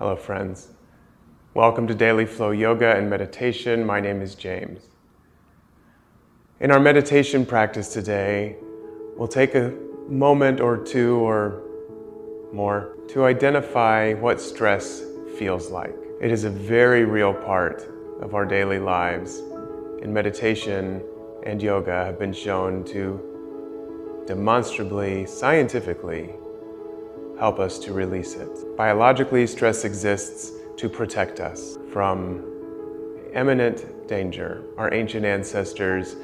Hello friends. Welcome to Daily Flow Yoga and Meditation. My name is James. In our meditation practice today, we'll take a moment or two or more to identify what stress feels like. It is a very real part of our daily lives, and meditation and yoga have been shown to demonstrably, scientifically, help us to release it. Biologically, stress exists to protect us from imminent danger. Our ancient ancestors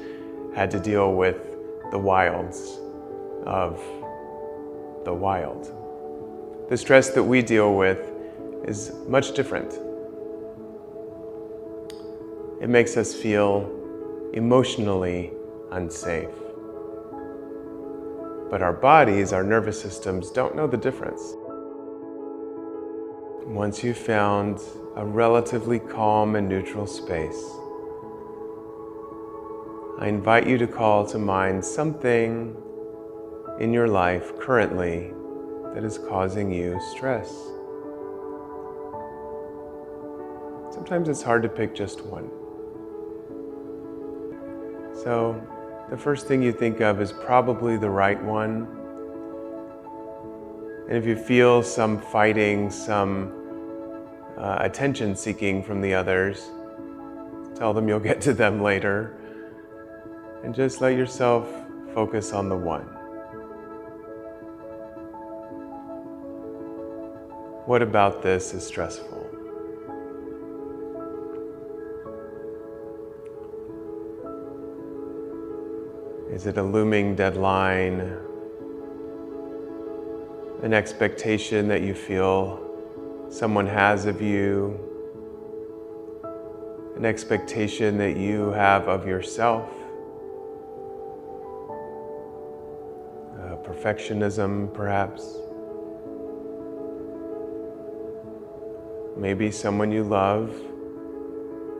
had to deal with the wilds of the wild. The stress that we deal with is much different. It makes us feel emotionally unsafe. But our bodies, our nervous systems, don't know the difference. Once you've found a relatively calm and neutral space, I invite you to call to mind something in your life currently that is causing you stress. Sometimes it's hard to pick just one. So the first thing you think of is probably the right one. And if you feel some fighting, some attention seeking from the others, tell them you'll get to them later. And just let yourself focus on the one. What about this is stressful? Is it a looming deadline? An expectation that you feel someone has of you? An expectation that you have of yourself? Perfectionism, perhaps? Maybe someone you love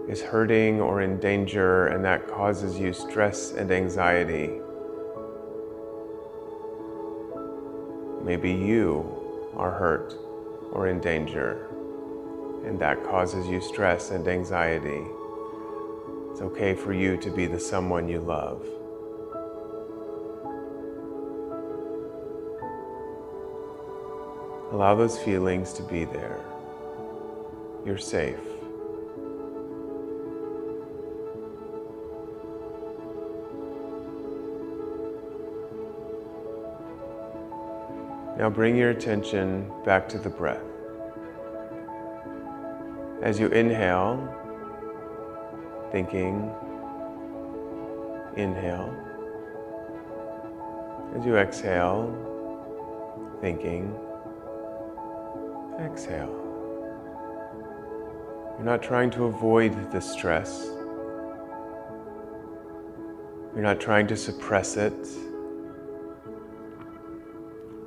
is hurting or in danger, and that causes you stress and anxiety. Maybe you are hurt or in danger, and that causes you stress and anxiety. It's okay for you to be the someone you love. Allow those feelings to be there. You're safe. Now bring your attention back to the breath. As you inhale, thinking, inhale. As you exhale, thinking, exhale. You're not trying to avoid the stress. You're not trying to suppress it.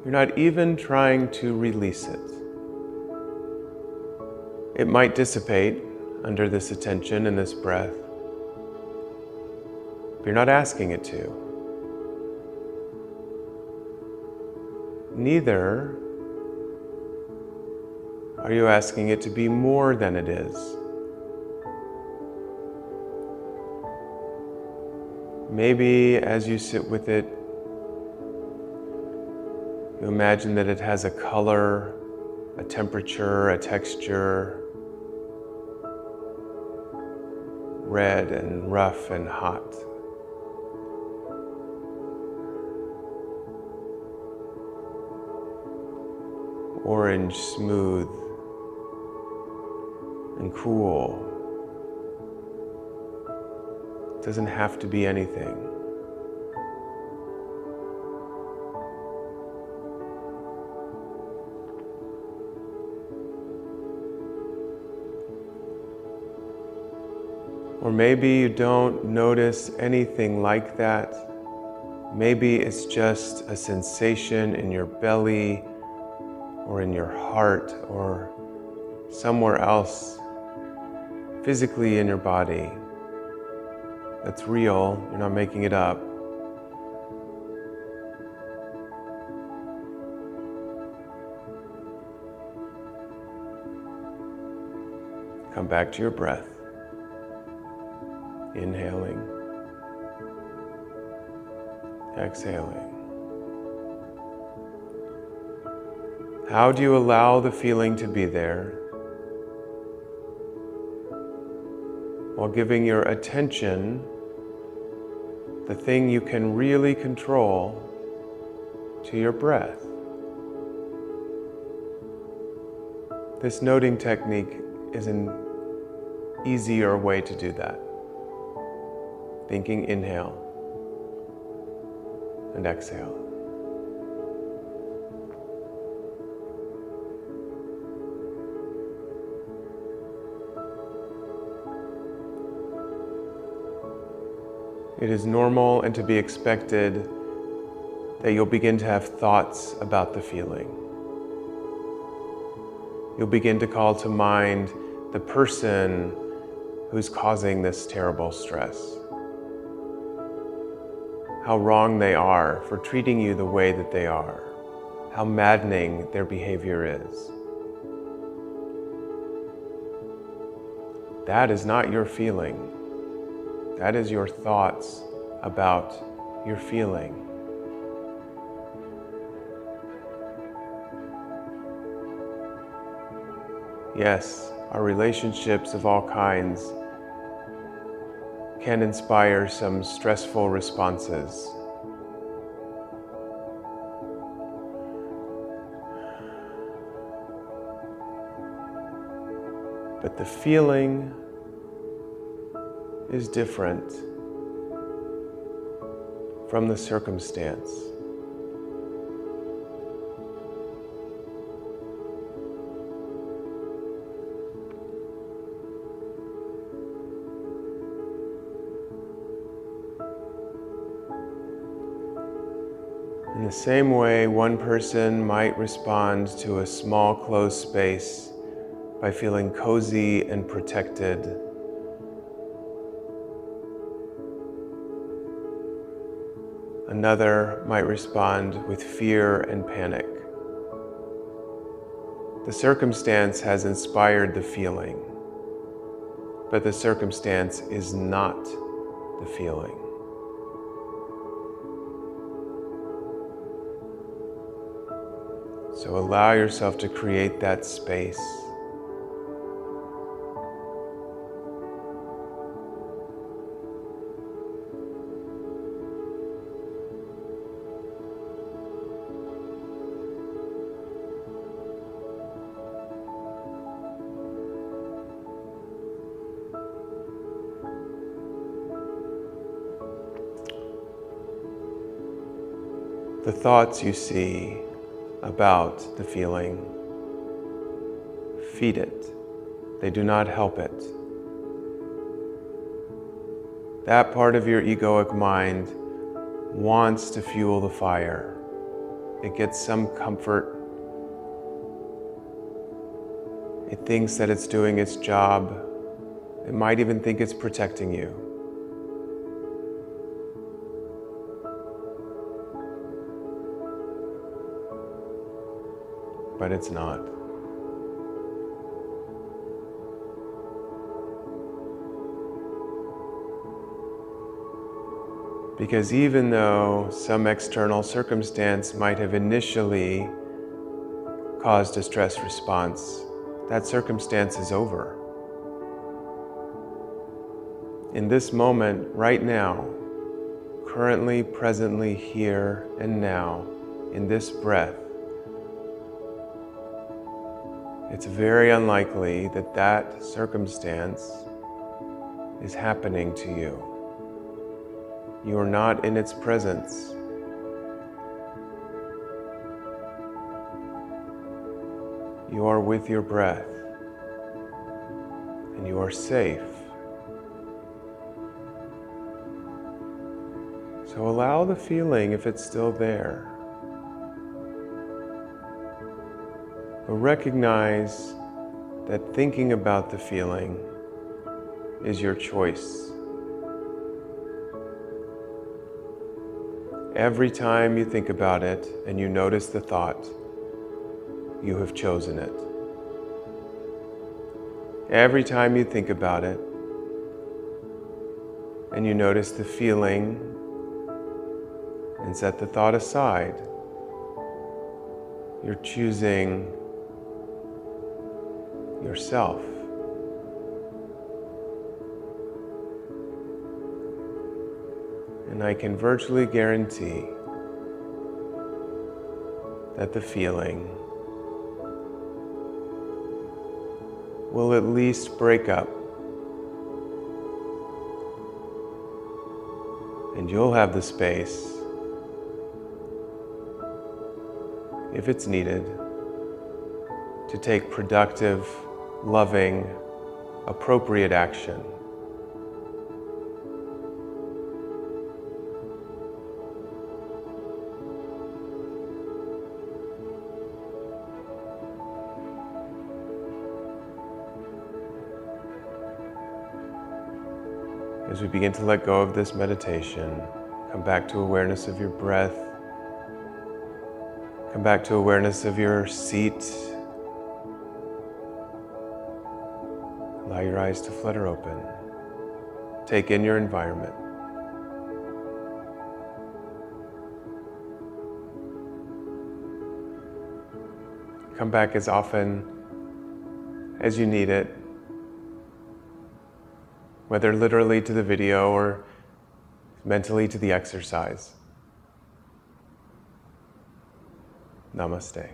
You're not even trying to release it. It might dissipate under this attention and this breath, but you're not asking it to. Neither are you asking it to be more than it is. Maybe as you sit with it, you imagine that it has a color, a temperature, a texture, red and rough and hot. Orange, smooth and cool. It doesn't have to be anything. Or maybe you don't notice anything like that. Maybe it's just a sensation in your belly or in your heart or somewhere else physically in your body that's real. You're not making it up. Come back to your breath. Inhaling. Exhaling. How do you allow the feeling to be there while giving your attention, the thing you can really control, to your breath? This noting technique is an easier way to do that. Thinking inhale and exhale. It is normal and to be expected that you'll begin to have thoughts about the feeling. You'll begin to call to mind the person who's causing this terrible stress. How wrong they are for treating you the way that they are. How maddening their behavior is. That is not your feeling. That is your thoughts about your feeling. Yes, our relationships of all kinds can inspire some stressful responses. But the feeling is different from the circumstance. In the same way, one person might respond to a small closed space by feeling cozy and protected. Another might respond with fear and panic. The circumstance has inspired the feeling, but the circumstance is not the feeling. So allow yourself to create that space. The thoughts you see about the feeling, feed it. They do not help it. That part of your egoic mind wants to fuel the fire. It gets some comfort. It thinks that it's doing its job. It might even think it's protecting you. But it's not. Because even though some external circumstance might have initially caused a stress response, that circumstance is over. In this moment, right now, currently, presently, here and now, in this breath, it's very unlikely that that circumstance is happening to you. You are not in its presence. You are with your breath, and you are safe. So allow the feeling if it's still there. But recognize that thinking about the feeling is your choice. Every time you think about it and you notice the thought, you have chosen it. Every time you think about it, and you notice the feeling, and set the thought aside, you're choosing yourself. And I can virtually guarantee that the feeling will at least break up, and you'll have the space, if it's needed, to take productive, loving, appropriate action. As we begin to let go of this meditation, come back to awareness of your breath. Come back to awareness of your seat. Allow your eyes to flutter open. Take in your environment. Come back as often as you need it, whether literally to the video or mentally to the exercise. Namaste.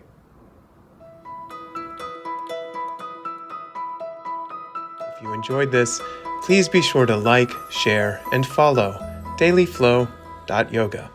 If you enjoyed this, please be sure to like, share, and follow dailyflow.yoga.